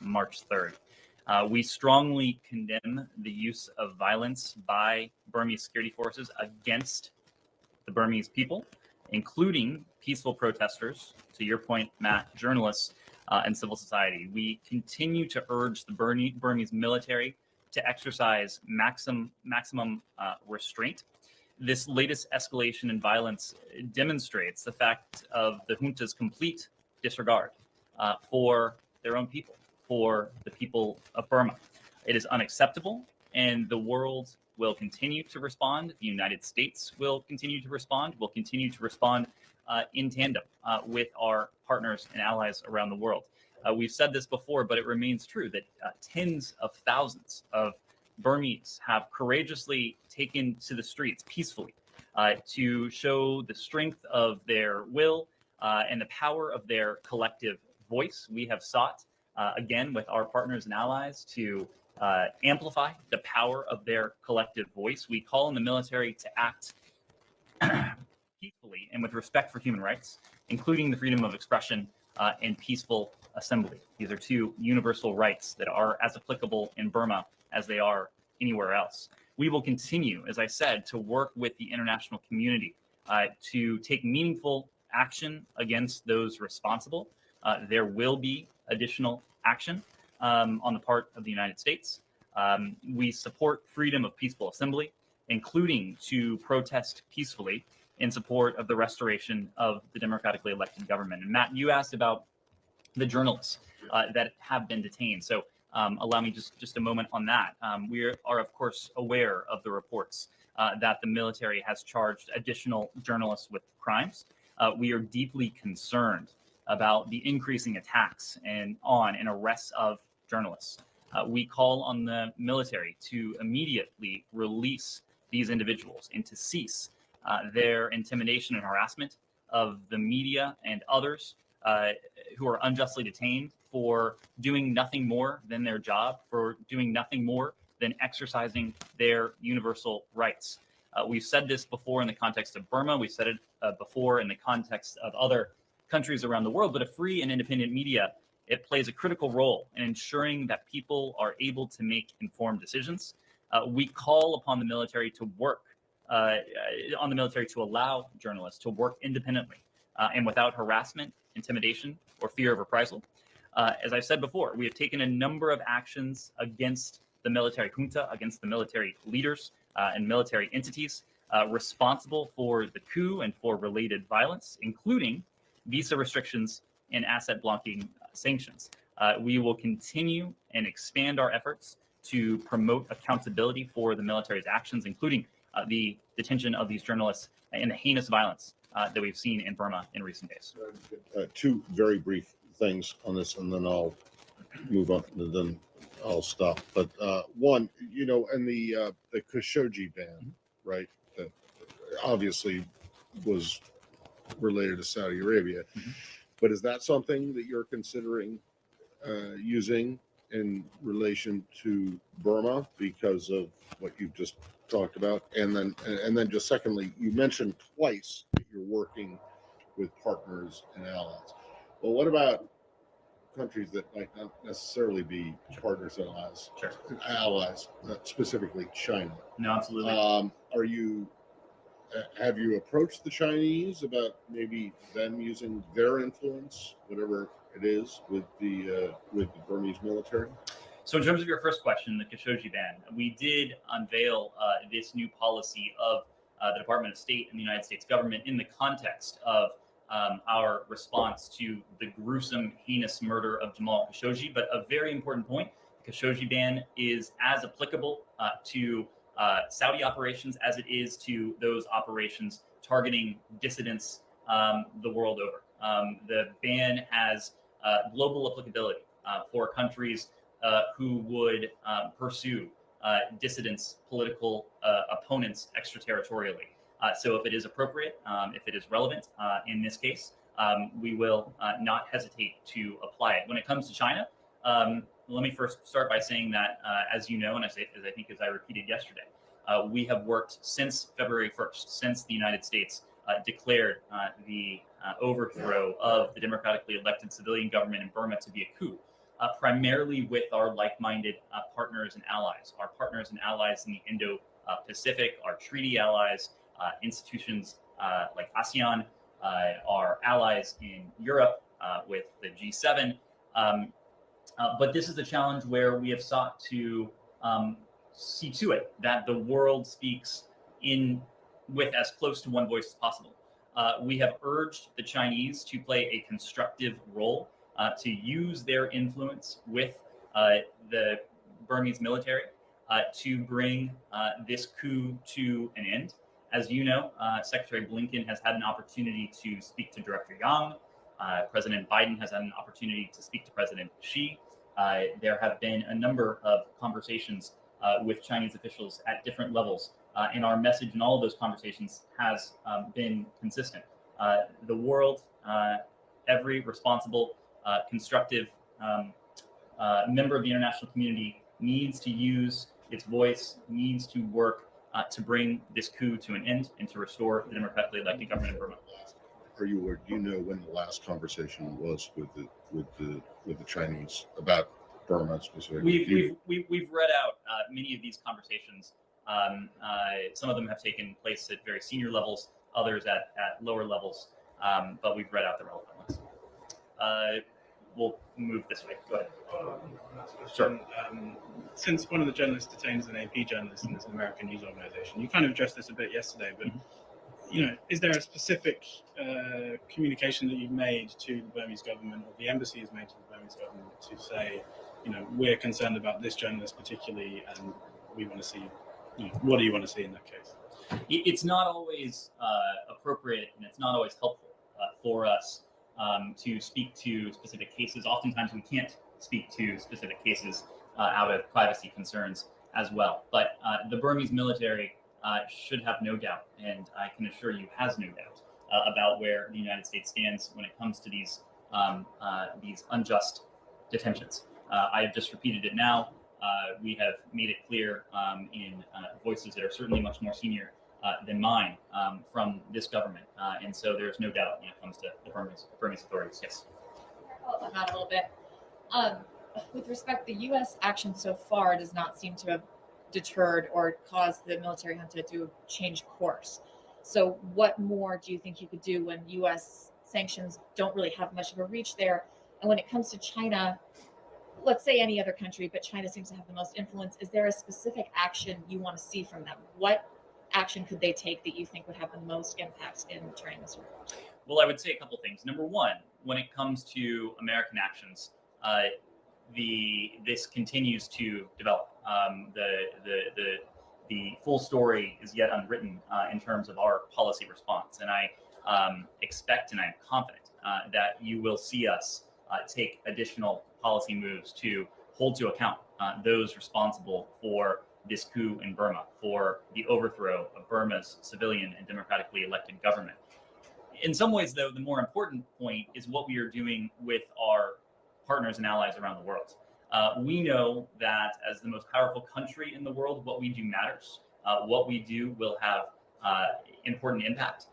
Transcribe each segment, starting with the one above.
March 3rd. We strongly condemn the use of violence by Burmese security forces against the Burmese people, including peaceful protesters, to your point, Matt, journalists, and civil society. We continue to urge the Burmese military to exercise maximum restraint. This latest escalation in violence demonstrates the fact of the junta's complete disregard for their own people, for the people of Burma. It is unacceptable, and the world will continue to respond. The United States will continue to respond. We'll continue to respond in tandem with our partners and allies around the world. We've said this before, but it remains true that tens of thousands of Burmese have courageously taken to the streets peacefully to show the strength of their will and the power of their collective voice. We have sought, again, with our partners and allies, to amplify the power of their collective voice. We call on the military to act peacefully and with respect for human rights, including the freedom of expression and peaceful assembly. These are two universal rights that are as applicable in Burma as they are anywhere else. We will continue, as I said, to work with the international community to take meaningful action against those responsible. There will be additional action on the part of the United States. We support freedom of peaceful assembly, including to protest peacefully in support of the restoration of the democratically elected government. And Matt, you asked about the journalists that have been detained. So allow me just a moment on that. We are, of course, aware of the reports that the military has charged additional journalists with crimes. We are deeply concerned about the increasing attacks and arrests of journalists. We call on the military to immediately release these individuals and to cease their intimidation and harassment of the media and others who are unjustly detained for doing nothing more than their job, for doing nothing more than exercising their universal rights. We've said this before in the context of Burma. We've said it before in the context of other countries around the world, but a free and independent media, it plays a critical role in ensuring that people are able to make informed decisions. We call upon the military to work, to allow journalists to work independently and without harassment, intimidation, or fear of reprisal. As I've said before, we have taken a number of actions against the military junta, against the military leaders and military entities responsible for the coup and for related violence, including visa restrictions and asset blocking sanctions. We will continue and expand our efforts to promote accountability for the military's actions, including the detention of these journalists and the heinous violence that we've seen in Burma in recent days. Two very brief things on this, and then I'll move on, and then I'll stop. But one, and the Khashoggi ban, right, that obviously was related to Saudi Arabia. Mm-hmm. But is that something that you're considering using in relation to Burma because of what you've just talked about? And then just secondly, you mentioned twice that you're working with partners and allies. Well, what about countries that might not necessarily be partners and allies? Sure. Allies, specifically China. No, absolutely. Have you approached the Chinese about maybe them using their influence, whatever it is, with the Burmese military? So in terms of your first question, the Khashoggi ban, we did unveil this new policy of the Department of State and the United States government in the context of our response to the gruesome, heinous murder of Jamal Khashoggi. But a very important point, the Khashoggi ban is as applicable to Saudi operations as it is to those operations targeting dissidents the world over. The ban has global applicability for countries who would pursue dissidents, political opponents extraterritorially. So if it is appropriate, if it is relevant in this case, we will not hesitate to apply it. When it comes to China, let me first start by saying that, as you know, and as I repeated yesterday, we have worked since February 1st, since the United States declared the overthrow of the democratically elected civilian government in Burma to be a coup. primarily with our like-minded partners and allies. Our partners and allies in the Indo-Pacific, our treaty allies, institutions like ASEAN, our allies in Europe with the G7. But this is a challenge where we have sought to see to it that the world speaks with as close to one voice as possible. We have urged the Chinese to play a constructive role, to use their influence with the Burmese military to bring this coup to an end. As you know, Secretary Blinken has had an opportunity to speak to Director Yang. President Biden has had an opportunity to speak to President Xi. There have been a number of conversations with Chinese officials at different levels, and our message in all of those conversations has been consistent. The world, every responsible, constructive member of the international community needs to use its voice, needs to work to bring this coup to an end and to restore the democratically elected government in Burma. Do you know when the last conversation was with the Chinese about Burma specifically? We've read out many of these conversations. Some of them have taken place at very senior levels, others at lower levels, but we've read out the relevant ones. We'll move this way. Go ahead. Sure. Since one of the journalists detained as an AP journalist in this American news organization, you kind of addressed this a bit yesterday, but is there a specific communication that you've made to the Burmese government, or the embassy has made to the Burmese government, to say, we're concerned about this journalist particularly, and we want to see, what do you want to see in that case? It's not always appropriate, and it's not always helpful for us to speak to specific cases. Oftentimes we can't speak to specific cases out of privacy concerns as well. But the Burmese military should have no doubt, and I can assure you has no doubt, about where the United States stands when it comes to these unjust detentions. I have just repeated it now. We have made it clear in voices that are certainly much more senior than mine from this government. And so there's no doubt when it comes to the Burmese authorities. Yes. Follow up on that a little bit. With respect, the U.S. action so far does not seem to have deterred or caused the military junta to change course. So what more do you think you could do when U.S. sanctions don't really have much of a reach there? And when it comes to China, let's say any other country, but China seems to have the most influence. Is there a specific action you want to see from them? What action could they take that you think would have the most impact in turning this around? Well, I would say a couple things. Number one, when it comes to American actions, this continues to develop. The full story is yet unwritten in terms of our policy response, and I expect and I'm confident that you will see us take additional policy moves to hold to account those responsible for this coup in Burma, for the overthrow of Burma's civilian and democratically elected government. In some ways, though, the more important point is what we are doing with our partners and allies around the world. We know that as the most powerful country in the world, what we do matters. What we do will have important impact.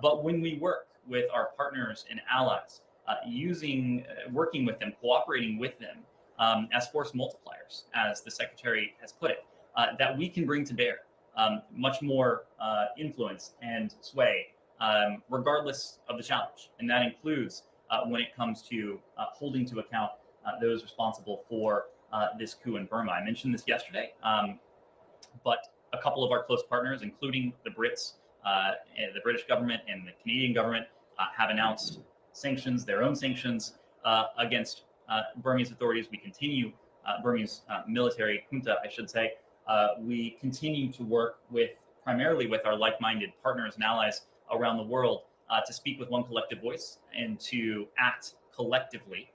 But when we work with our partners and allies, working with them, cooperating with them as force multipliers, as the Secretary has put it, that we can bring to bear much more influence and sway, regardless of the challenge. And that includes when it comes to holding to account those responsible for this coup in Burma. I mentioned this yesterday, but a couple of our close partners, including the Brits, the British government and the Canadian government, have announced sanctions, their own sanctions against Burmese authorities. We continue, Burmese military junta, I should say. We continue to work primarily with our like-minded partners and allies around the world to speak with one collective voice and to act collectively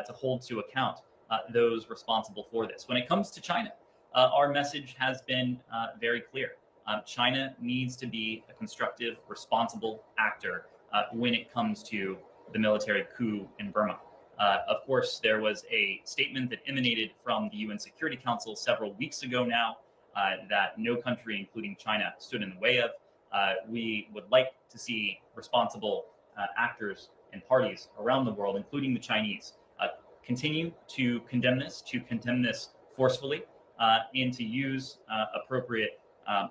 to hold to account those responsible for this. When it comes to China, our message has been very clear. China needs to be a constructive, responsible actor when it comes to the military coup in Burma. Of course, there was a statement that emanated from the UN Security Council several weeks ago now that no country, including China, stood in the way of. We would like to see responsible actors and parties around the world, including the Chinese, continue to condemn this forcefully, and to use appropriate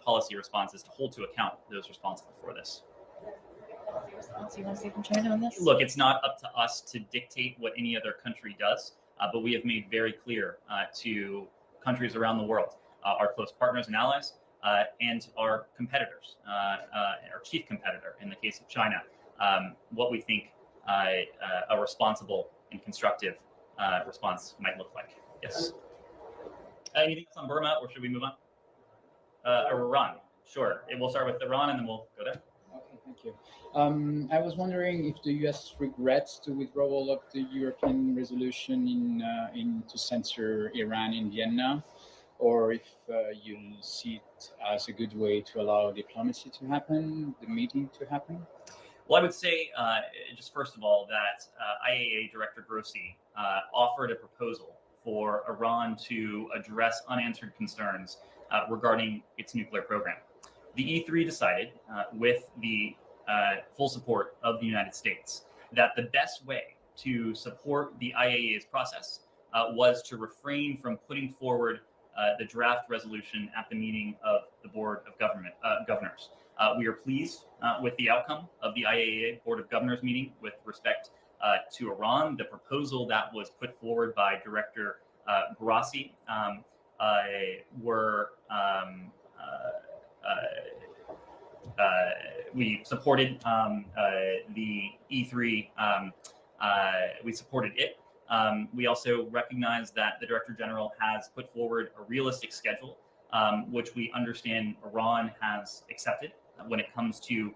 policy responses to hold to account those responsible for this. Response you want to see from China on this? Look, it's not up to us to dictate what any other country does, but we have made very clear to countries around the world, our close partners and allies, and our competitors, our chief competitor in the case of China, what we think a responsible and constructive response might look like. Yes. Anything else on Burma, or should we move on? Iran. Sure. We'll start with Iran, and then we'll go there. Okay, thank you. I was wondering if the U.S. regrets the withdrawal of the European resolution to censor Iran in Vienna, or if you see it as a good way to allow diplomacy to happen, the meeting to happen. Well, I would say, just first of all, that IAEA Director Grossi offered a proposal for Iran to address unanswered concerns regarding its nuclear program. The E3 decided, with the full support of the United States, that the best way to support the IAEA's process was to refrain from putting forward the draft resolution at the meeting of the Board of Governors. We are pleased with the outcome of the IAEA Board of Governors meeting with respect to Iran. The proposal that was put forward by Director Grossi we supported the E3. We supported it. We also recognize that the Director General has put forward a realistic schedule, which we understand Iran has accepted when it comes to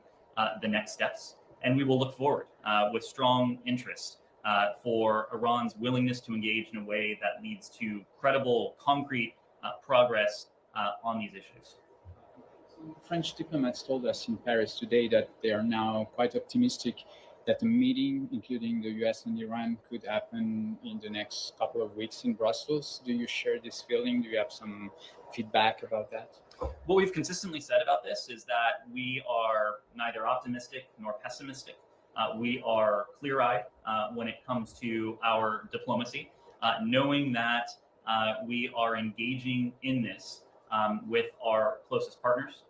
the next steps. And we will look forward with strong interest for Iran's willingness to engage in a way that leads to credible, concrete progress on these issues. French diplomats told us in Paris today that they are now quite optimistic that the meeting, including the US and Iran, could happen in the next couple of weeks in Brussels. Do you share this feeling? Do you have some feedback about that? What we've consistently said about this is that we are neither optimistic nor pessimistic. We are clear-eyed when it comes to our diplomacy, knowing that we are engaging in this with our closest partners,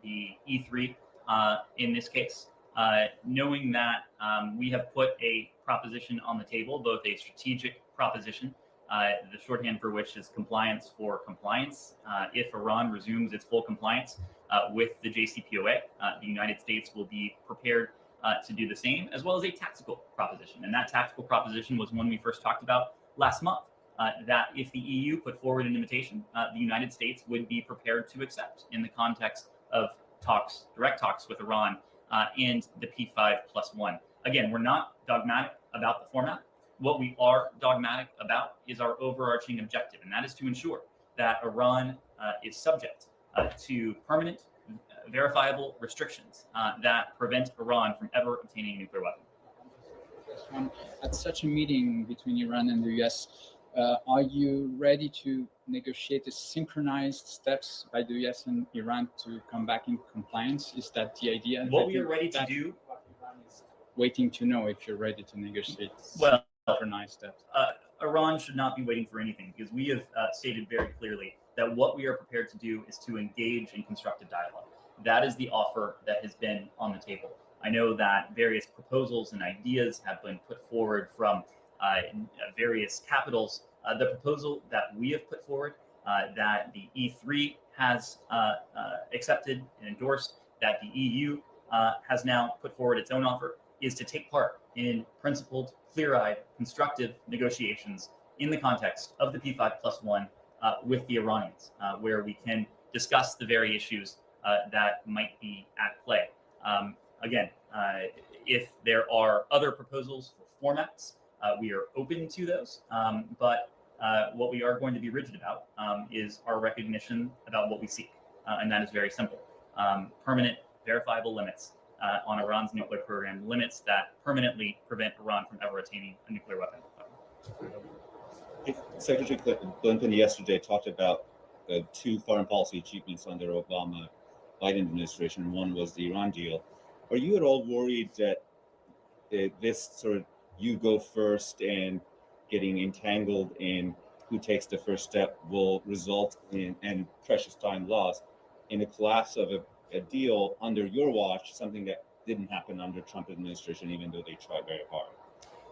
the E3 in this case, knowing that we have put a proposition on the table, both a strategic proposition, the shorthand for which is compliance for compliance. If Iran resumes its full compliance with the JCPOA, the United States will be prepared to do the same, as well as a tactical proposition. And that tactical proposition was one we first talked about last month. That if the EU put forward an invitation, the United States would be prepared to accept in the context of talks, direct talks with Iran and the P5+1. Again, we're not dogmatic about the format. What we are dogmatic about is our overarching objective, and that is to ensure that Iran is subject to permanent, verifiable restrictions that prevent Iran from ever obtaining a nuclear weapon. At such a meeting between Iran and the US, are you ready to negotiate the synchronized steps by the US and Iran to come back in compliance? Is that the idea? What we are ready to do? Waiting to know if you're ready to negotiate synchronized steps. Iran should not be waiting for anything, because we have stated very clearly that what we are prepared to do is to engage in constructive dialogue. That is the offer that has been on the table. I know that various proposals and ideas have been put forward from various capitals. The proposal that we have put forward, that the E3 has accepted and endorsed, that the EU has now put forward its own offer, is to take part in principled, clear-eyed, constructive negotiations in the context of the P5+1 with the Iranians, where we can discuss the very issues that might be at play. Again, if there are other proposals for formats, we are open to those, but what we are going to be rigid about is our recognition about what we seek, and that is very simple. Permanent, verifiable limits on Iran's nuclear program, limits that permanently prevent Iran from ever attaining a nuclear weapon. Secretary Clinton yesterday talked about the two foreign policy achievements under Obama Biden administration. One was the Iran deal. Are you at all worried that this sort of you go first and getting entangled in who takes the first step will result in, and precious time lost, in a collapse of a deal under your watch, something that didn't happen under Trump administration, even though they tried very hard.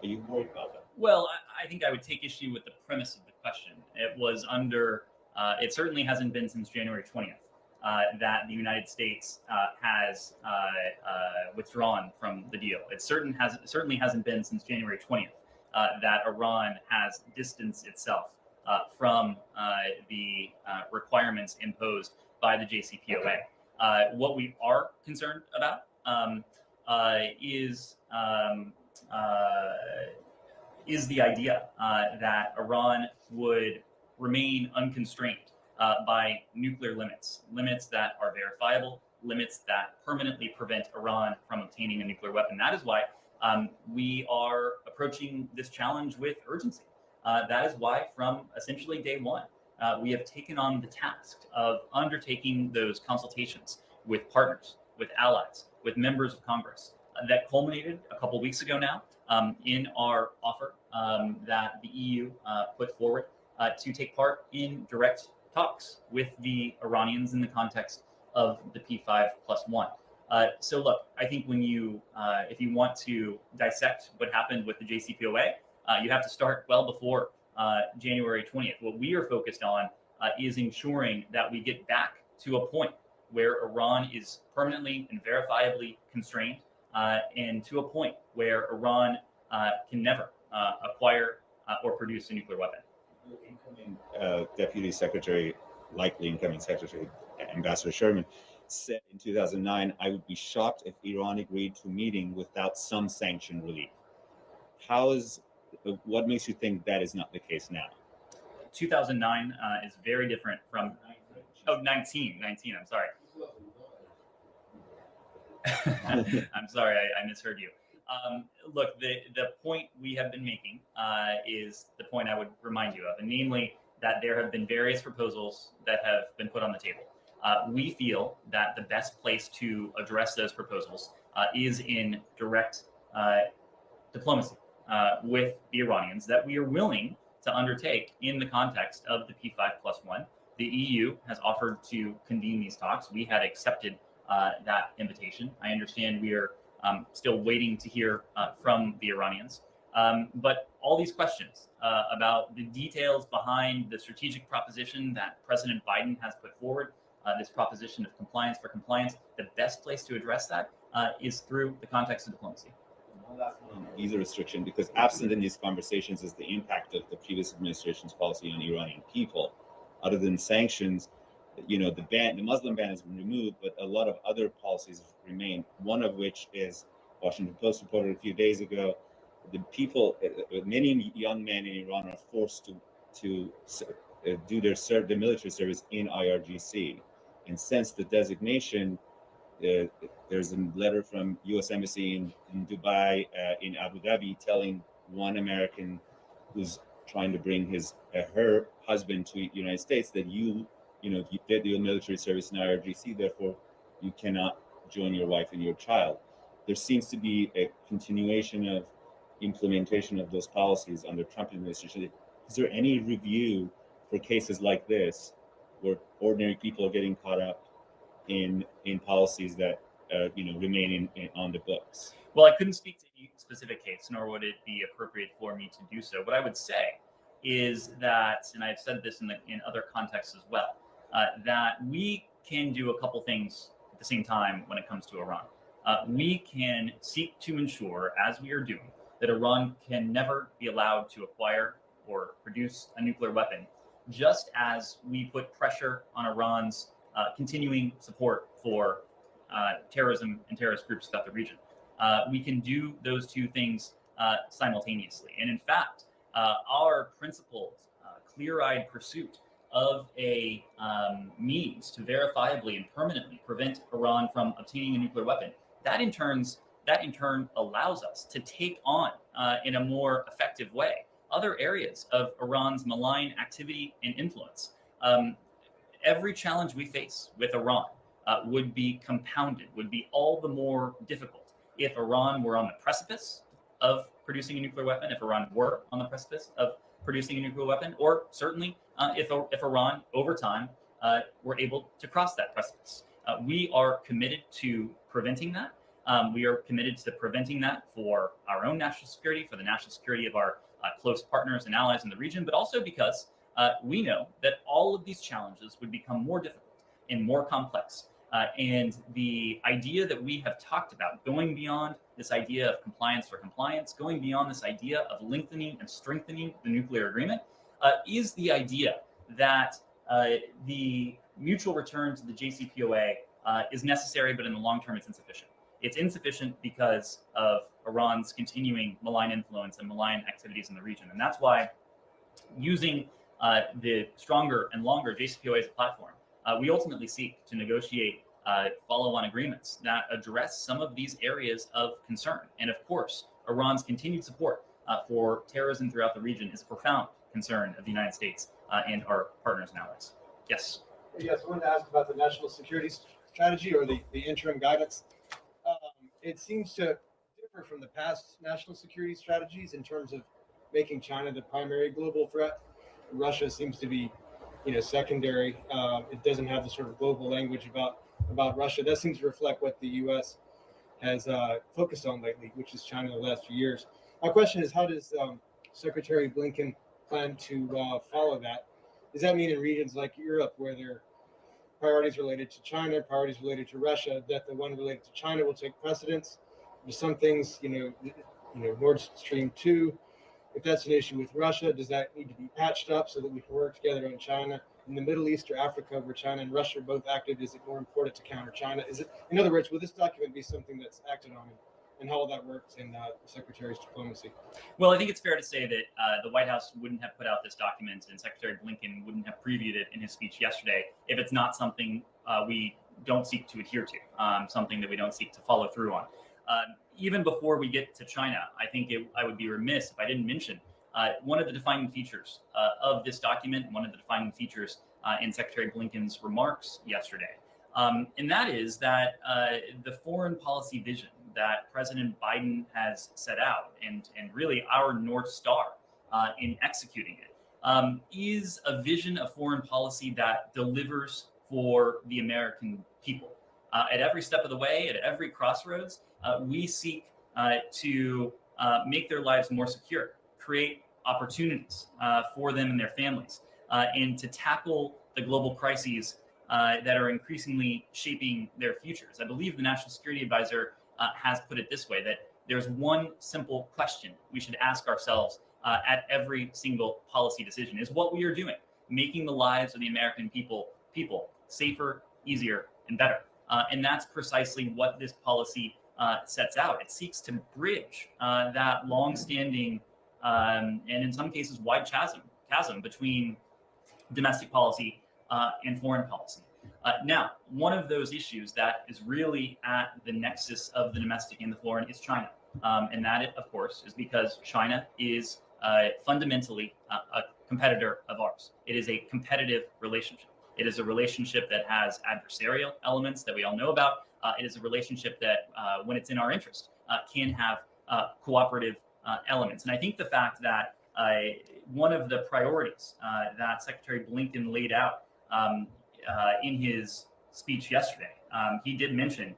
Are you worried about that? Well, I think I would take issue with the premise of the question. It was under, it certainly hasn't been since January 20th that the United States has withdrawn from the deal. It certainly hasn't been since January 20th that Iran has distanced itself from the requirements imposed by the JCPOA. What we are concerned about is the idea that Iran would remain unconstrained by nuclear limits that are verifiable, limits that permanently prevent Iran from obtaining a nuclear weapon. That is why we are approaching this challenge with urgency. That is why, from essentially day one, we have taken on the task of undertaking those consultations with partners, with allies, with members of Congress. That culminated a couple weeks ago now in our offer that the EU put forward to take part in direct talks with the Iranians in the context of the P5+1. So look, I think when if you want to dissect what happened with the JCPOA, you have to start well before January 20th. What we are focused on is ensuring that we get back to a point where Iran is permanently and verifiably constrained, and to a point where Iran can never acquire or produce a nuclear weapon. Incoming Deputy Secretary, likely incoming Secretary, Ambassador Sherman, said in 2009, "I would be shocked if Iran agreed to a meeting without some sanction relief." What makes you think that is not the case now? 2009 is very different from 19. I'm sorry. I'm sorry, I misheard you. Look, the point we have been making is the point I would remind you of, and namely that there have been various proposals that have been put on the table. We feel that the best place to address those proposals is in direct diplomacy with the Iranians that we are willing to undertake in the context of the P5+1. The EU has offered to convene these talks. We had accepted that invitation. I understand we are still waiting to hear from the Iranians. But all these questions about the details behind the strategic proposition that President Biden has put forward, this proposition of compliance for compliance, the best place to address that is through the context of diplomacy. One last one on visa restriction, because absent in these conversations is the impact of the previous administration's policy on Iranian people. Other than sanctions, the Muslim ban has been removed, but a lot of other policies remain. One of which is, Washington Post reported a few days ago, the people, many young men in Iran are forced to do their military service in IRGC. And since the designation, there's a letter from U.S. Embassy in Dubai, in Abu Dhabi, telling one American who's trying to bring her husband to the United States that you did your military service in IRGC, therefore you cannot join your wife and your child. There seems to be a continuation of implementation of those policies under Trump administration. Is there any review for cases like this, where ordinary people are getting caught up in policies that remain on the books? Well, I couldn't speak to any specific case, nor would it be appropriate for me to do so. What I would say is that, and I've said this in other contexts as well, that we can do a couple things at the same time when it comes to Iran. We can seek to ensure, as we are doing, that Iran can never be allowed to acquire or produce a nuclear weapon, just as we put pressure on Iran's continuing support for terrorism and terrorist groups throughout the region. We can do those two things simultaneously. And in fact, our principled, clear-eyed pursuit of a means to verifiably and permanently prevent Iran from obtaining a nuclear weapon, that in turn allows us to take on, in a more effective way, other areas of Iran's malign activity and influence. Every challenge we face with Iran would be compounded, would be all the more difficult if Iran were on the precipice of producing a nuclear weapon, if Iran were on the precipice of producing a nuclear weapon, or certainly if Iran over time were able to cross that precipice. We are committed to preventing that. We are committed to preventing that for our own national security, for the national security of our close partners and allies in the region, but also because we know that all of these challenges would become more difficult and more complex. And the idea that we have talked about, going beyond this idea of compliance for compliance, going beyond this idea of lengthening and strengthening the nuclear agreement, is the idea that the mutual return to the JCPOA is necessary, but in the long term, it's insufficient. It's insufficient because of Iran's continuing malign influence and malign activities in the region. And that's why using the stronger and longer JCPOA as a platform, we ultimately seek to negotiate follow-on agreements that address some of these areas of concern. And of course, Iran's continued support for terrorism throughout the region is a profound concern of the United States and our partners and allies. Yes. Yes, I wanted to ask about the national security strategy, or the interim guidance. It seems to differ from the past national security strategies in terms of making China the primary global threat. Russia seems to be, secondary. It doesn't have the sort of global language about Russia. That seems to reflect what the U.S. has focused on lately, which is China in the last few years. My question is, how does Secretary Blinken plan to follow that? Does that mean in regions like Europe, where there are priorities related to China, priorities related to Russia, that the one related to China will take precedence? There's some things, Nordstream 2, if that's an issue with Russia, does that need to be patched up so that we can work together on China? In the Middle East or Africa, where China and Russia are both active, is it more important to counter China? Is it, in other words, will this document be something that's acted on, and how will that work in the Secretary's diplomacy? Well, I think it's fair to say that the White House wouldn't have put out this document, and Secretary Blinken wouldn't have previewed it in his speech yesterday if it's not something we don't seek to adhere to, something that we don't seek to follow through on. Even before we get to China, I think I would be remiss if I didn't mention one of the defining features of this document, one of the defining features in Secretary Blinken's remarks yesterday. And that is that the foreign policy vision that President Biden has set out, and really our North Star in executing it, is a vision of foreign policy that delivers for the American people. At every step of the way, at every crossroads, we seek to make their lives more secure, create opportunities for them and their families, and to tackle the global crises that are increasingly shaping their futures. I believe the National Security Advisor has put it this way, that there's one simple question we should ask ourselves at every single policy decision: is what we are doing making the lives of the American people safer, easier, and better? And that's precisely what this policy sets out. It seeks to bridge that longstanding and in some cases wide chasm between domestic policy and foreign policy. Now, one of those issues that is really at the nexus of the domestic and the foreign is China. And that, of course, is because China is fundamentally a competitor of ours. It is a competitive relationship. It is a relationship that has adversarial elements that we all know about. It is a relationship that, when it's in our interest, can have cooperative elements. And I think the fact that one of the priorities that Secretary Blinken laid out in his speech yesterday, he did mention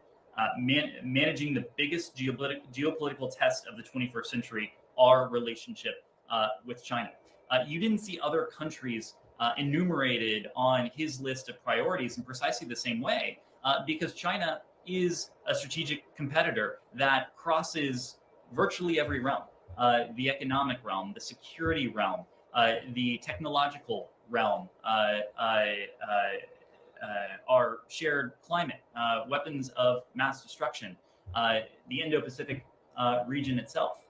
managing the biggest geopolitical test of the 21st century, our relationship with China. You didn't see other countries enumerated on his list of priorities in precisely the same way, because China is a strategic competitor that crosses virtually every realm: the economic realm, the security realm, the technological realm, our shared climate, weapons of mass destruction, the Indo-Pacific region itself.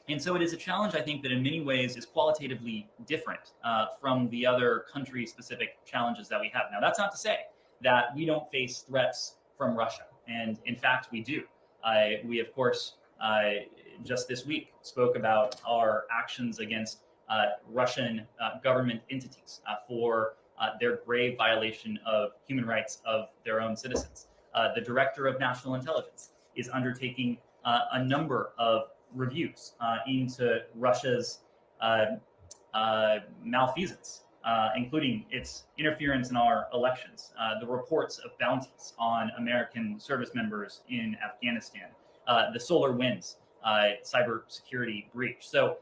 And so it is a challenge, I think, that in many ways is qualitatively different from the other country-specific challenges that we have. Now, that's not to say that we don't face threats from Russia. And in fact, we do. We, of course, just this week spoke about our actions against Russian government entities for their grave violation of human rights of their own citizens. The Director of National Intelligence is undertaking a number of reviews into Russia's malfeasance, including its interference in our elections, the reports of bounties on American service members in Afghanistan, the SolarWinds cybersecurity breach. So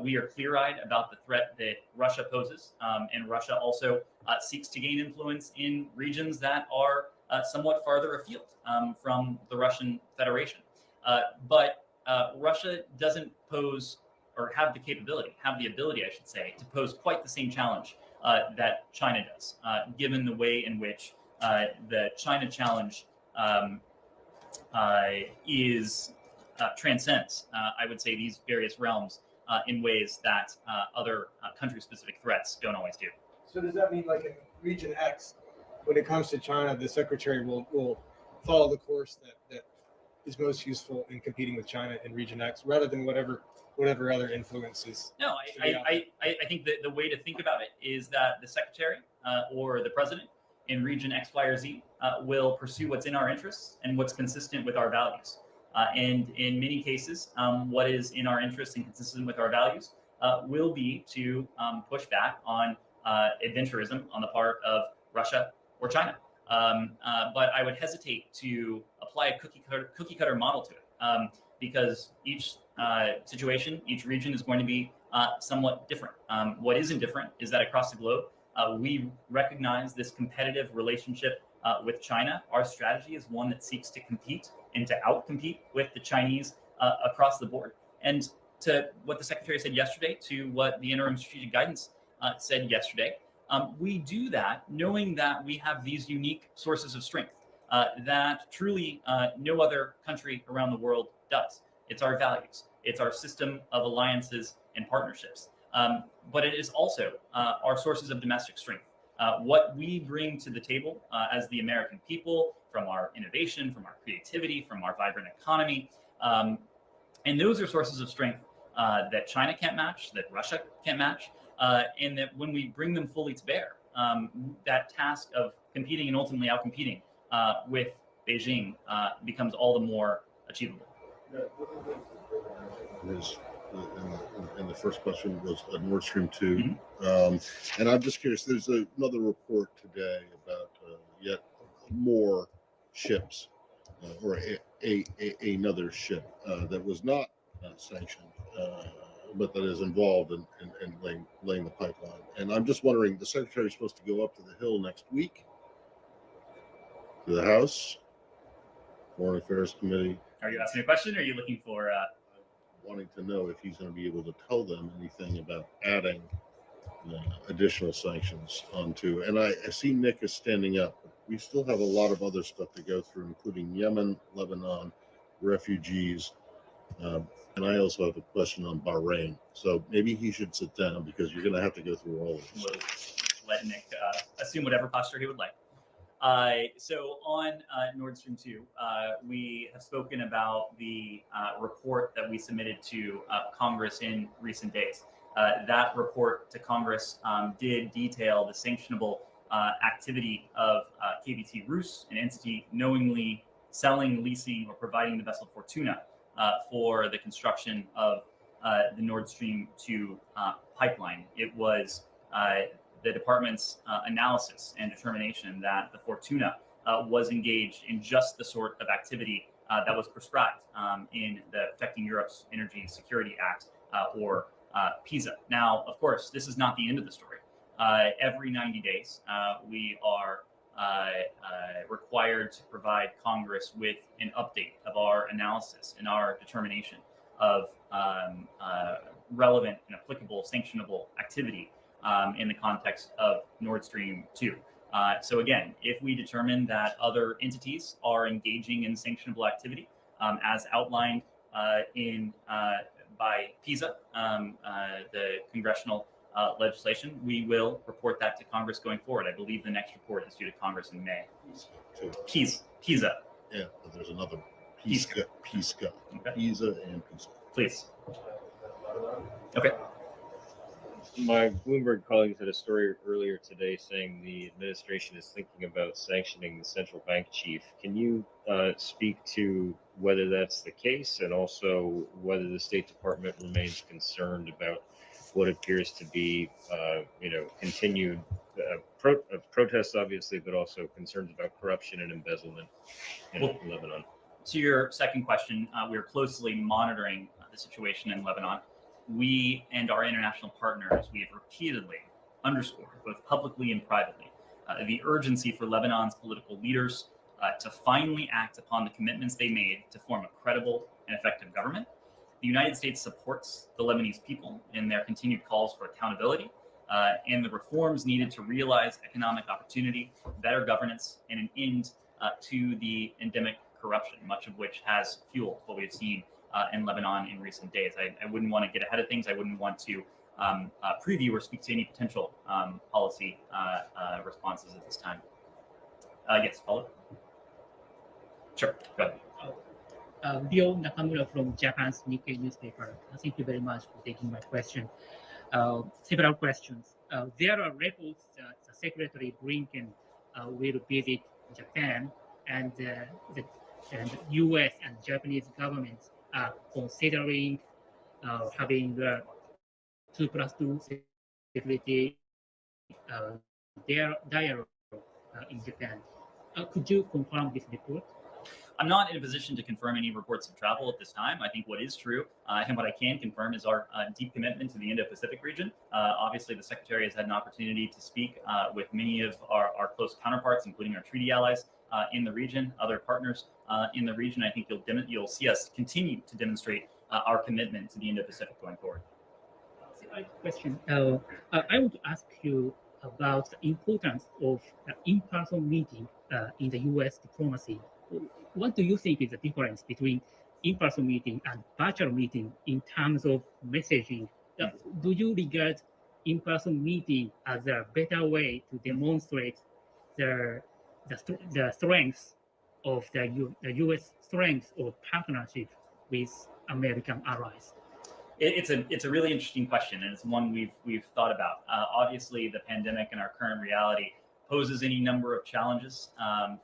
we are clear-eyed about the threat that Russia poses, and Russia also seeks to gain influence in regions that are somewhat farther afield from the Russian Federation. But Russia doesn't pose or have the ability, I should say, to pose quite the same challenge that China does, given the way in which the China challenge transcends, I would say, these various realms in ways that other country-specific threats don't always do. So does that mean, like in Region X, when it comes to China, the secretary will follow the course that is most useful in competing with China in Region X, rather than whatever other influences? No, I think that the way to think about it is that the secretary or the president in Region X, Y, or Z will pursue what's in our interests and what's consistent with our values. And in many cases, what is in our interests and consistent with our values will be to push back on adventurism on the part of Russia or China. But I would hesitate to apply a cookie cutter model to it because each situation, each region is going to be somewhat different. What isn't different is that across the globe, we recognize this competitive relationship with China. Our strategy is one that seeks to compete and to outcompete with the Chinese across the board. And to what the secretary said yesterday, to what the interim strategic guidance said yesterday, we do that knowing that we have these unique sources of strength that truly no other country around the world does. It's our values. It's our system of alliances and partnerships. But it is also our sources of domestic strength. What we bring to the table as the American people, from our innovation, from our creativity, from our vibrant economy. And those are sources of strength that China can't match, that Russia can't match. And that when we bring them fully to bear, that task of competing and ultimately outcompeting with Beijing becomes all the more achievable. And the first question was Nordstream 2. Mm-hmm. And I'm just curious, there's another report today about yet more ships or another ship that was not sanctioned, but that is involved in laying the pipeline. And I'm just wondering, the secretary is supposed to go up to the Hill next week to the House Foreign Affairs Committee. Are you asking a question, or are you looking for? Wanting to know if he's going to be able to tell them anything about adding additional sanctions onto. And I see Nick is standing up. We still have a lot of other stuff to go through, including Yemen, Lebanon, refugees. And I also have a question on Bahrain. So maybe he should sit down because you're going to have to go through all of this. We'll let Nick assume whatever posture he would like. So on Nordstream 2, we have spoken about the report that we submitted to Congress in recent days. That report to Congress did detail the sanctionable activity of KBT Rus, an entity knowingly selling, leasing, or providing the vessel Fortuna for the construction of the Nordstream 2 pipeline. It was the department's analysis and determination that the Fortuna was engaged in just the sort of activity that was prescribed in the Protecting Europe's Energy Security Act, or PISA. Now, of course, this is not the end of the story. Every 90 days, we are required to provide Congress with an update of our analysis and our determination of relevant and applicable sanctionable activity in the context of Nord Stream 2. So again, if we determine that other entities are engaging in sanctionable activity, as outlined by PISA, the congressional legislation, we will report that to Congress going forward. I believe the next report is due to Congress in May. PISA. Yeah, but there's another PISA. Okay. PISA and PISA. Please. Okay. My Bloomberg colleagues had a story earlier today saying the administration is thinking about sanctioning the central bank chief. Can you speak to whether that's the case, and also whether the State Department remains concerned about what appears to be, continued protests, obviously, but also concerns about corruption and embezzlement in Lebanon. To your second question, we are closely monitoring the situation in Lebanon. We and our international partners, we have repeatedly underscored, both publicly and privately, the urgency for Lebanon's political leaders to finally act upon the commitments they made to form a credible and effective government. The United States supports the Lebanese people in their continued calls for accountability and the reforms needed to realize economic opportunity, better governance, and an end to the endemic corruption, much of which has fueled what we've seen in Lebanon in recent days. I wouldn't want to get ahead of things. I wouldn't want to preview or speak to any potential policy responses at this time. Yes, follow. Sure, go ahead. Ryo Nakamura from Japan's Nikkei newspaper. Thank you very much for taking my question. Several questions. There are reports that Secretary Blinken will visit Japan, and the U.S. and Japanese governments are considering having 2+2 security dialogue in Japan. Could you confirm this report? I'm not in a position to confirm any reports of travel at this time. I think what is true and what I can confirm is our deep commitment to the Indo-Pacific region. Obviously, the Secretary has had an opportunity to speak with many of our close counterparts, including our treaty allies in the region, other partners in the region. I think you'll see us continue to demonstrate our commitment to the Indo-Pacific going forward. Question. I would ask you about the importance of in-person meeting in the U.S. diplomacy. What do you think is the difference between in-person meeting and virtual meeting in terms of messaging? Do you regard in-person meeting as a better way to demonstrate the strength of the U.S. strength of partnership with American allies? It's a really interesting question, and it's one we've thought about. Obviously, the pandemic and our current reality poses any number of challenges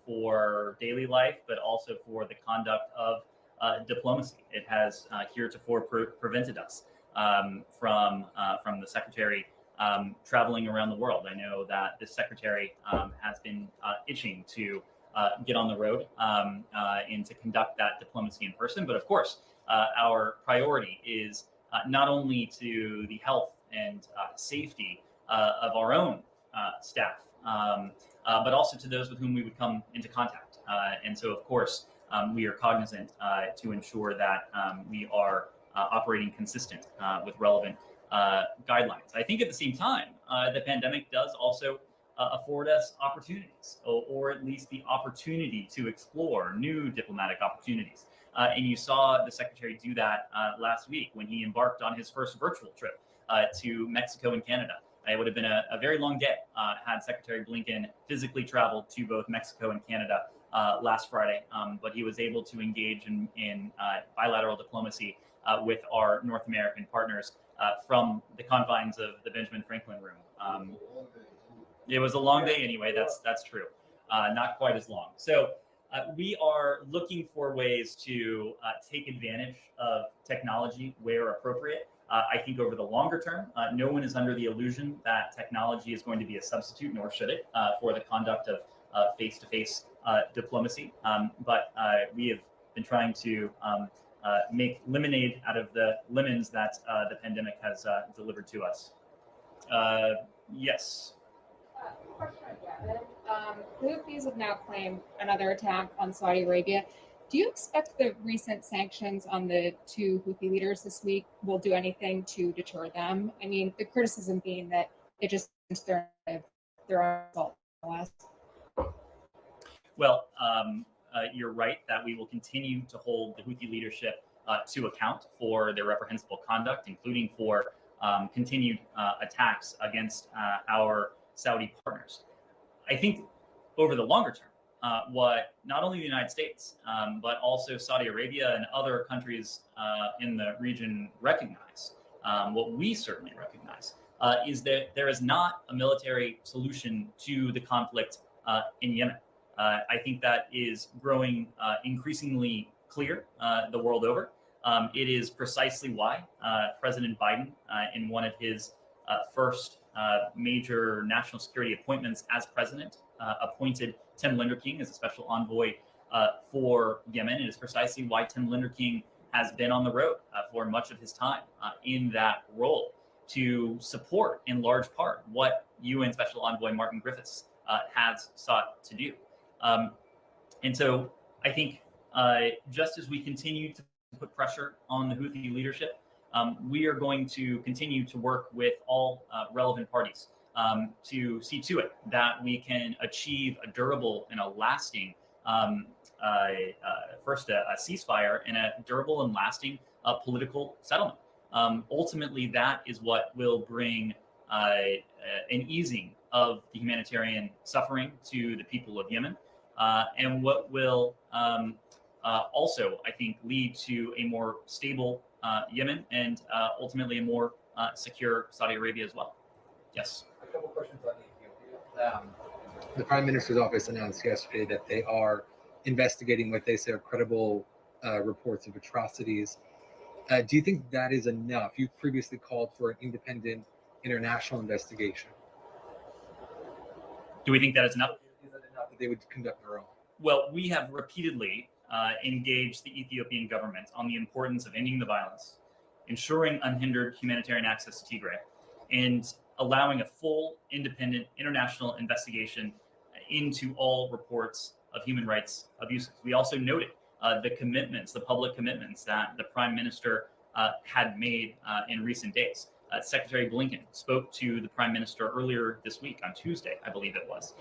for daily life, but also for the conduct of diplomacy. It has heretofore prevented us from the Secretary traveling around the world. I know that the Secretary has been itching to get on the road and to conduct that diplomacy in person. But of course, our priority is not only to the health and safety of our own staff, but also to those with whom we would come into contact. And so, of course, we are cognizant to ensure that we are operating consistent with relevant guidelines. I think at the same time, the pandemic does also afford us opportunities, or at least the opportunity to explore new diplomatic opportunities. And you saw the Secretary do that last week when he embarked on his first virtual trip to Mexico and Canada. It would have been a very long day had Secretary Blinken physically traveled to both Mexico and Canada last Friday, but he was able to engage in bilateral diplomacy with our North American partners from the confines of the Benjamin Franklin room. It was a long day anyway, that's true. Not quite as long. So we are looking for ways to take advantage of technology where appropriate. I think over the longer term, no one is under the illusion that technology is going to be a substitute, nor should it, for the conduct of face-to-face diplomacy. But we have been trying to make lemonade out of the lemons that the pandemic has delivered to us. Yes. Question on Yemen. The Houthis have now claimed another attack on Saudi Arabia. Do you expect the recent sanctions on the two Houthi leaders this week will do anything to deter them? I mean, the criticism being that it just their assault. Well, you're right that we will continue to hold the Houthi leadership to account for their reprehensible conduct, including for continued attacks against our Saudi partners. I think over the longer term, what not only the United States, but also Saudi Arabia and other countries in the region recognize, what we certainly recognize, is that there is not a military solution to the conflict in Yemen. I think that is growing increasingly clear the world over. It is precisely why President Biden, in one of his first major national security appointments as president, appointed Tim Linderking as a special envoy for Yemen. It is precisely why Tim Linderking has been on the road for much of his time in that role to support, in large part, what UN Special Envoy Martin Griffiths has sought to do. And so I think just as we continue to put pressure on the Houthi leadership, we are going to continue to work with all relevant parties to see to it that we can achieve a durable and a lasting, first a ceasefire and a durable and lasting political settlement. Ultimately, that is what will bring an easing of the humanitarian suffering to the people of Yemen, and what will also, I think, lead to a more stable Yemen and ultimately a more secure Saudi Arabia as well. Yes. A couple questions on Ethiopia. The Prime Minister's office announced yesterday that they are investigating what they say are credible reports of atrocities. Do you think that is enough? You previously called for an independent international investigation. Do we think that is enough? Is that enough that they would conduct their own? Well, we have repeatedly engaged the Ethiopian government on the importance of ending the violence, ensuring unhindered humanitarian access to Tigray, and allowing a full, independent international investigation into all reports of human rights abuses. We also noted the commitments, the public commitments that the Prime Minister had made in recent days. Secretary Blinken spoke to the Prime Minister earlier this week on Tuesday, I believe it was,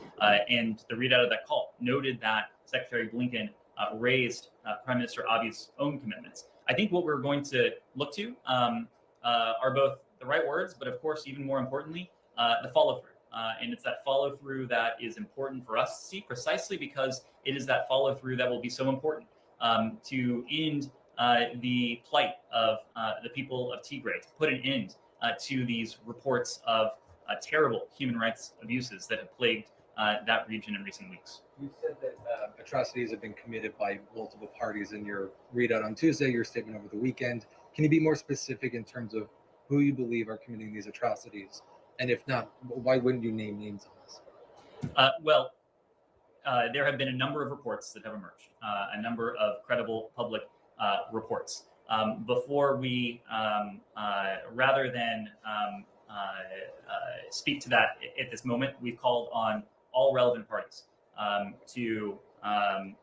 and the readout of that call noted that Secretary Blinken raised Prime Minister Abiy's own commitments. I think what we're going to look to are both the right words, but of course, even more importantly, the follow-through. And it's that follow-through that is important for us to see, precisely because it is that follow-through that will be so important to end the plight of the people of Tigray, to put an end to these reports of terrible human rights abuses that have plagued that region in recent weeks. You said that atrocities have been committed by multiple parties in your readout on Tuesday, your statement over the weekend. Can you be more specific in terms of who you believe are committing these atrocities? And if not, why wouldn't you name names on this? Well, there have been a number of reports that have emerged, a number of credible public reports. Before we, rather than speak to that at this moment, we've called on all relevant parties to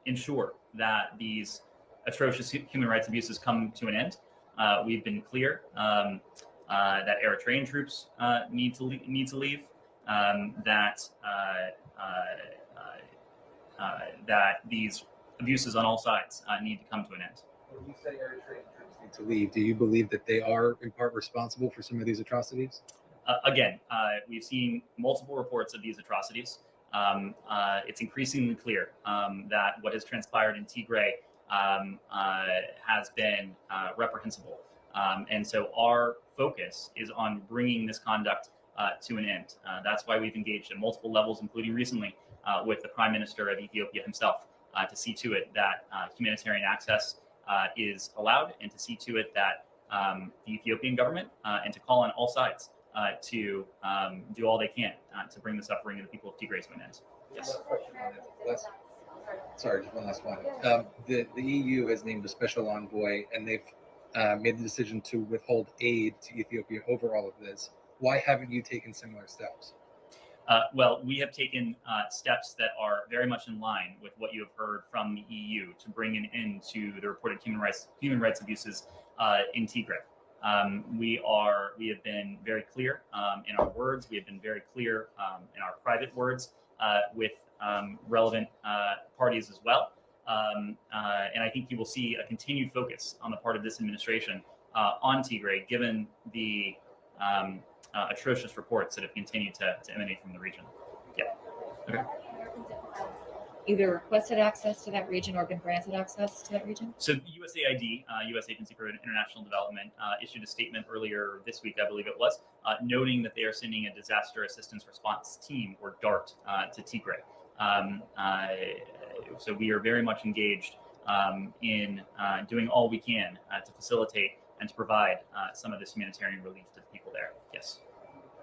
ensure that these atrocious human rights abuses come to an end. We've been clear that Eritrean troops need to leave, that these abuses on all sides need to come to an end. When you say Eritrean troops need to leave, do you believe that they are in part responsible for some of these atrocities? Again, we've seen multiple reports of these atrocities. It's increasingly clear that what has transpired in Tigray has been reprehensible. And so our focus is on bringing this conduct to an end. That's why we've engaged at multiple levels, including recently with the Prime Minister of Ethiopia himself, to see to it that humanitarian access is allowed, and to see to it that the Ethiopian government and to call on all sides to do all they can to bring the suffering of the people of Tigray to an end. Yes. Sorry, just one last one. The EU has named a special envoy, and they've made the decision to withhold aid to Ethiopia over all of this. Why haven't you taken similar steps? Well, we have taken steps that are very much in line with what you have heard from the EU to bring an end to the reported human rights abuses in Tigray. We have been very clear in our words. We have been very clear in our private words with relevant parties as well. And I think you will see a continued focus on the part of this administration on Tigray, given the atrocious reports that have continued to emanate from the region. Yeah. Okay. Either requested access to that region or been granted access to that region? So USAID, U.S. Agency for International Development, issued a statement earlier this week, I believe it was, noting that they are sending a disaster assistance response team, or DART, to Tigray. So we are very much engaged in doing all we can to facilitate and to provide some of this humanitarian relief to the people there. Yes.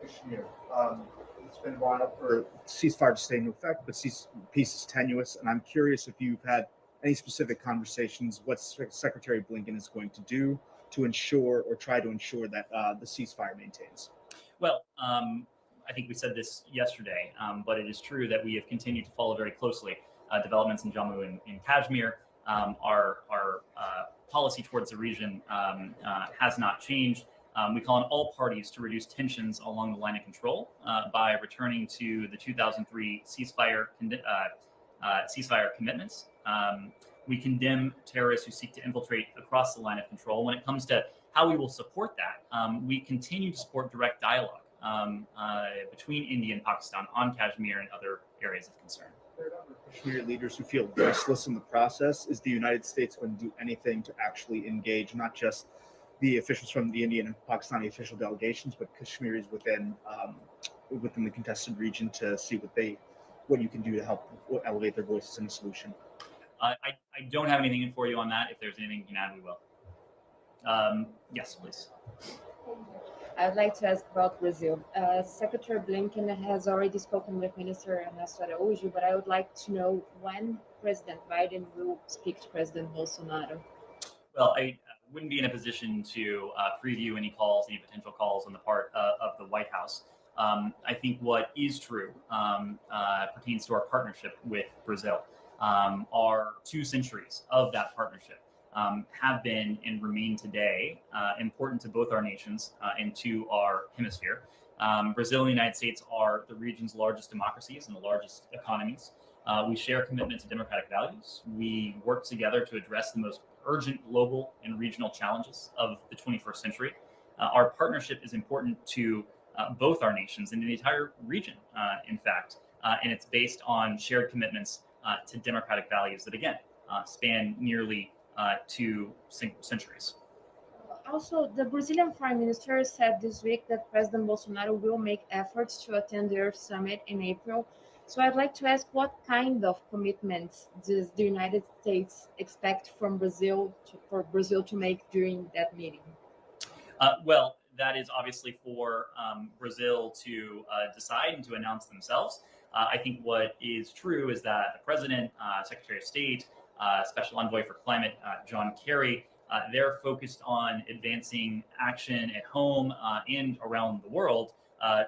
It's been a while for ceasefire to stay in effect, but peace is tenuous. And I'm curious if you've had any specific conversations, what Secretary Blinken is going to do to ensure or try to ensure that the ceasefire maintains. Well, I think we said this yesterday, but it is true that we have continued to follow very closely developments in Jammu and Kashmir. Our policy towards the region has not changed. We call on all parties to reduce tensions along the line of control by returning to the 2003 ceasefire commitments. We condemn terrorists who seek to infiltrate across the line of control. When it comes to how we will support that, we continue to support direct dialogue between India and Pakistan on Kashmir and other areas of concern. There are other Kashmir leaders who feel voiceless in the process. Is the United States going to do anything to actually engage not just the officials from the Indian and Pakistani official delegations, but Kashmiris within the contested region to see what you can do to help elevate their voices in a solution? I don't have anything in for you on that. If there's anything you can add, we will. Yes, please. I'd like to ask about Brazil. Secretary Blinken has already spoken with Minister Ernesto Araújo, but I would like to know when President Biden will speak to President Bolsonaro. Well, I wouldn't be in a position to preview any potential calls on the part of the White House. I think what is true pertains to our partnership with Brazil. Our 2 centuries of that partnership have been and remain today important to both our nations and to our hemisphere. Brazil and the United States are the region's largest democracies and the largest economies. We share a commitment to democratic values. We work together to address the most urgent global and regional challenges of the 21st century. Our partnership is important to both our nations and the entire region, in fact, and it's based on shared commitments to democratic values that, again, span nearly 2 centuries. Also, the Brazilian Foreign Minister said this week that President Bolsonaro will make efforts to attend the Earth Summit in April. So I'd like to ask, what kind of commitments does the United States expect from Brazil for Brazil to make during that meeting? Well, that is obviously for Brazil to decide and to announce themselves. I think what is true is that the President, Secretary of State, Special Envoy for Climate, John Kerry, they're focused on advancing action at home and around the world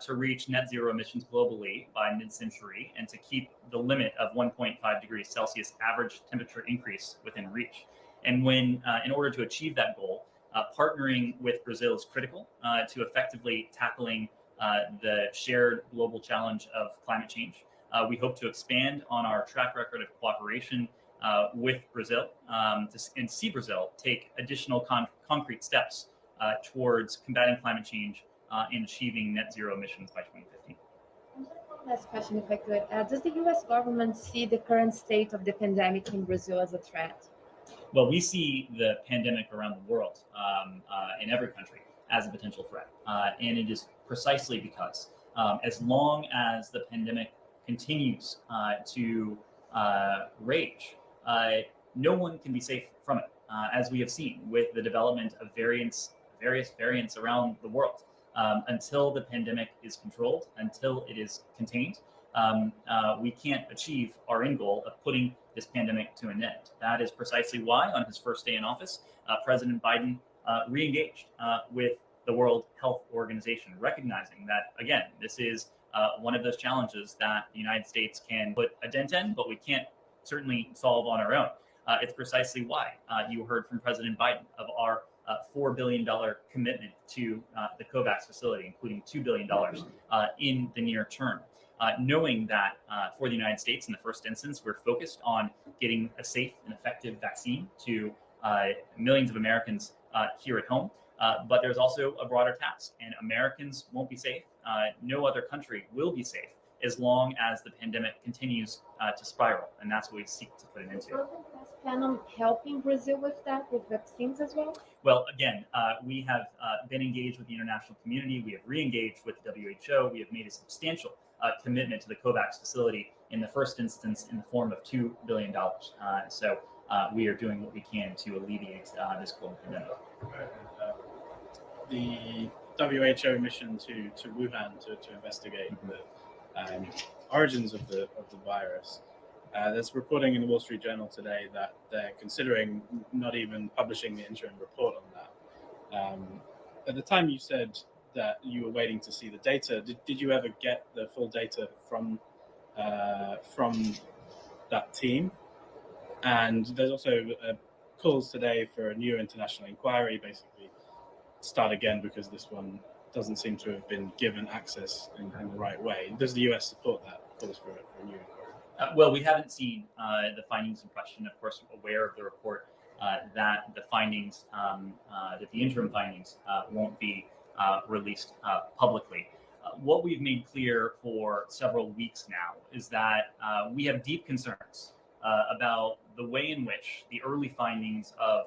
to reach net zero emissions globally by mid-century and to keep the limit of 1.5 degrees Celsius average temperature increase within reach. And when, in order to achieve that goal, partnering with Brazil is critical to effectively tackling the shared global challenge of climate change. We hope to expand on our track record of cooperation with Brazil and see Brazil take additional concrete steps towards combating climate change and achieving net zero emissions by 2050. Last question, if I could. Does the U.S. government see the current state of the pandemic in Brazil as a threat? Well, we see the pandemic around the world, in every country, as a potential threat. And it is precisely because as long as the pandemic continues to rage, no one can be safe from it, as we have seen with the development of various variants around the world. Until the pandemic is controlled, until it is contained, we can't achieve our end goal of putting this pandemic to an end. That is precisely why, on his first day in office, President Biden re-engaged with the World Health Organization, recognizing that, again, this is one of those challenges that the United States can put a dent in, but we can't certainly solve on our own. It's precisely why you heard from President Biden of our $4 billion commitment to the COVAX facility, including $2 billion in the near term. Knowing that for the United States, in the first instance, we're focused on getting a safe and effective vaccine to millions of Americans here at home. But there's also a broader task, and Americans won't be safe. No other country will be safe as long as the pandemic continues to spiral, and that's what we seek to put an end to. Plan on helping Brazil with that, with vaccines as well? Well, again, we have been engaged with the international community. We have re-engaged with the WHO. We have made a substantial commitment to the COVAX facility in the first instance in the form of $2 billion. So we are doing what we can to alleviate this global pandemic. The WHO mission to Wuhan to investigate the origins of the virus. There's reporting in the Wall Street Journal today that they're considering not even publishing the interim report on that. At the time, you said that you were waiting to see the data. Did you ever get the full data from that team? And there's also calls today for a new international inquiry, basically start again because this one doesn't seem to have been given access in the right way. Does the US support that calls for a new inquiry? Well, we haven't seen the findings in question. Of course, aware of the report that the findings, that the interim findings won't be released publicly. What we've made clear for several weeks now is that we have deep concerns about the way in which the early findings of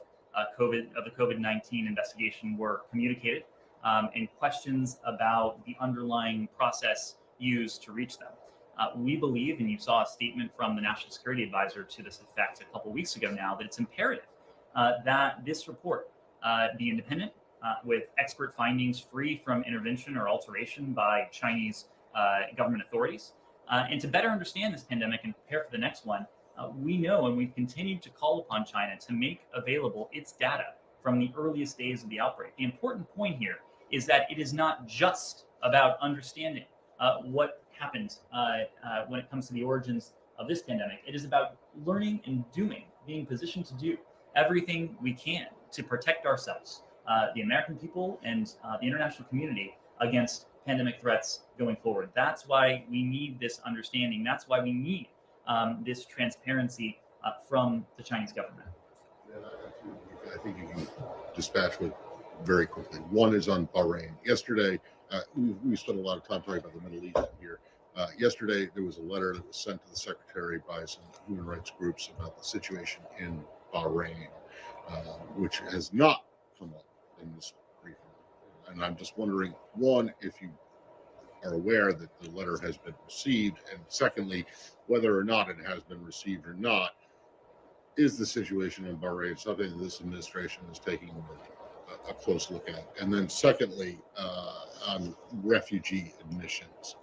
the COVID-19 investigation were communicated, and questions about the underlying process used to reach them. We believe, and you saw a statement from the National Security Advisor to this effect a couple weeks ago now, that it's imperative that this report be independent, with expert findings free from intervention or alteration by Chinese government authorities. And to better understand this pandemic and prepare for the next one, we know, and we've continued to call upon China to make available its data from the earliest days of the outbreak. The important point here is that it is not just about understanding what happened when it comes to the origins of this pandemic. It is about learning and doing, being positioned to do everything we can to protect ourselves, the American people, and the international community against pandemic threats going forward. That's why we need this understanding. That's why we need this transparency from the Chinese government. I think you can dispatch with very quickly. One is on Bahrain. Yesterday, we spent a lot of time talking about the Middle East here. Yesterday, there was a letter that was sent to the secretary by some human rights groups about the situation in Bahrain, which has not come up in this briefing. And I'm just wondering, one, if you are aware that the letter has been received, and secondly, whether or not it has been received or not, is the situation in Bahrain something that this administration is taking a close look at? And then secondly, on refugee admissions.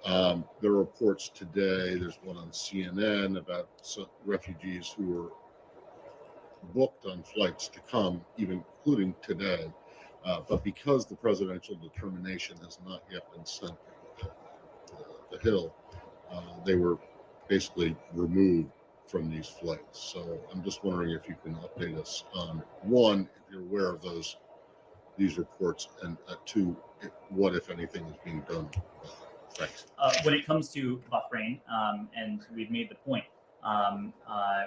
There are reports today, there's one on CNN about some refugees who were booked on flights to come, even including today, but because the presidential determination has not yet been sent to the Hill, they were basically removed from these flights. So I'm just wondering if you can update us on, one, if you're aware of these reports, and two, what, if anything, is being done. Thanks. When it comes to Bahrain, and we've made the point,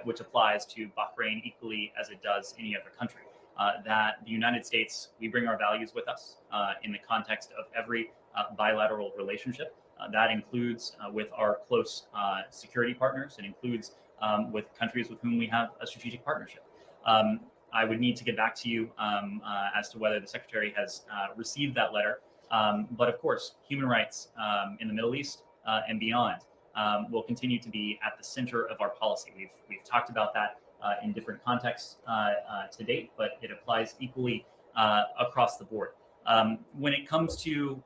which applies to Bahrain equally as it does any other country, that the United States, we bring our values with us in the context of every bilateral relationship. That includes with our close security partners. It includes with countries with whom we have a strategic partnership. I would need to get back to you as to whether the Secretary has received that letter. But of course, human rights in the Middle East and beyond will continue to be at the center of our policy. We've talked about that in different contexts to date, but it applies equally across the board. When it comes to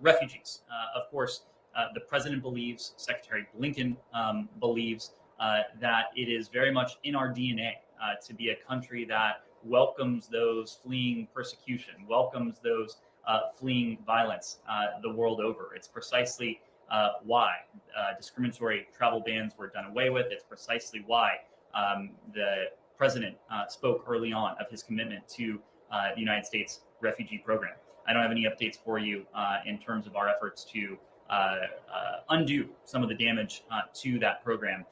refugees, of course, the president believes, Secretary Blinken believes that it is very much in our DNA to be a country that welcomes those fleeing persecution, welcomes those fleeing violence the world over. It's precisely why discriminatory travel bans were done away with. It's precisely why the president spoke early on of his commitment to the United States refugee program. I don't have any updates for you in terms of our efforts to undo some of the damage to that program,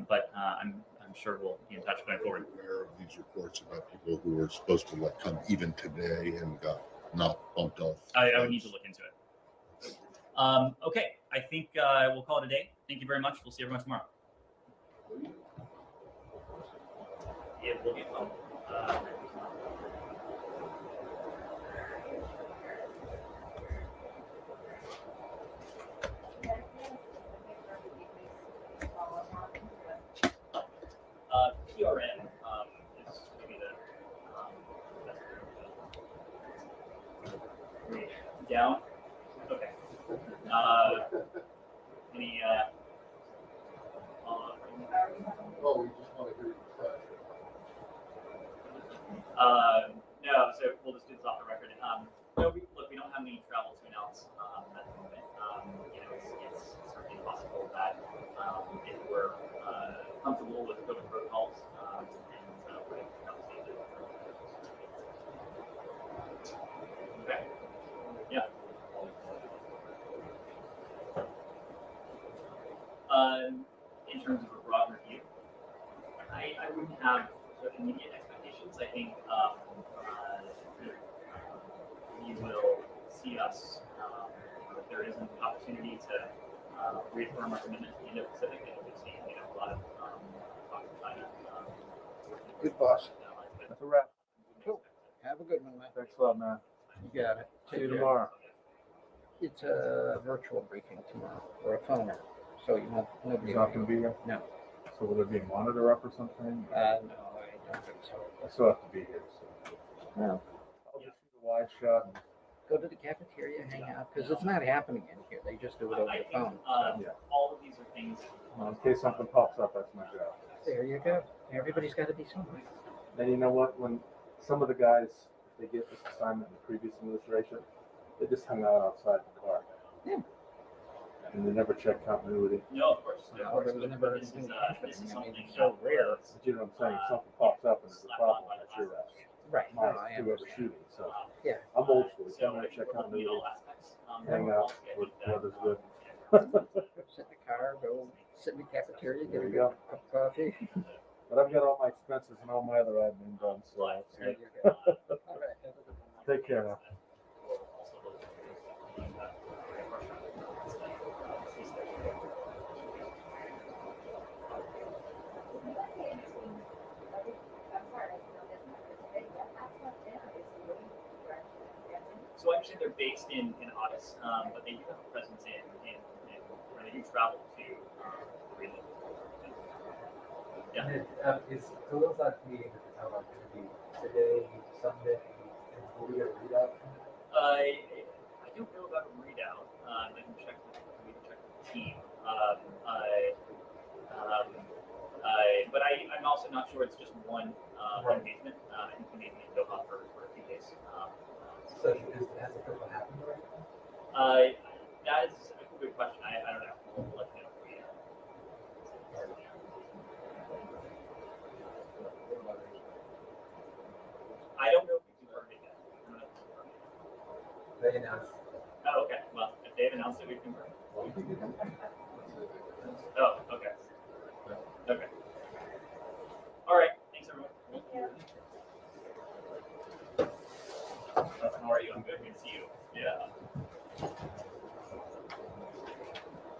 but I'm sure we'll be in touch going forward. Aware of these reports about people who were supposed to come even today and got not bumped off? I would need to look into it. Okay, I think we'll call it a day. Thank you very much. We'll see everyone tomorrow. Yeah, we'll get home. In terms of a broad review, I wouldn't have sort of immediate expectations. I think you will see us, if there is an opportunity to reaffirm our commitment to the Indo-Pacific, and we've seen a lot of talk to China. Good boss. That's a wrap. Cool. Have a good one, man. Thanks a lot, man. You got it. See you Take care. tomorrow. It's a virtual briefing tomorrow, or a phone, so you won't. He's not going to be here? No. So will there be a monitor up or something? No, I don't think so. I still have to be here. So. Well, I'll just shoot a wide shot. And go to the cafeteria, hang out, because it's not happening in here. They just do it over the phone. Yeah. All of these are things. Well, in case something pops up, that's my job. There you go. Everybody's got to be somewhere. And you know what? When some of the guys, if they get this assignment in the previous administration, they just hung out outside the car. Yeah. And they never checked continuity. No, of course. No, there was never This is anything this is happening. I something mean, it's so rare. But you know what I'm saying? If something pops up and there's a problem, that's your ass. Right. No, Mine I is whoever's understand. shooting. So Yeah. I'm old school. So Come there, check continuity, all aspects. hang out with whoever's good. Sit in the car, go sit in the cafeteria, get There a you good go. cup of coffee. But I've got all my expenses and all my other admin done, so that's There it. you go. All right. Have a good one. Take care now. So I understand they're based in Addis, but they do have a presence in where they do travel to Korea. Yeah. Is Philosoph meeting at the time going to be today, Sunday, and will we get a readout? I don't know about a readout. I can check with the team. But I'm also not sure it's just one engagement. I think we may be in Doha for a few days. So has the first one happened already? That is a good question. I don't know. We'll let you know. I don't know if we've confirmed it yet. They announced. Oh, okay. Well, if they've announced it, we've confirmed. Oh, okay. Okay. All right. Thanks, everyone. Thank you. How are you? I'm good. Good to see you. Yeah.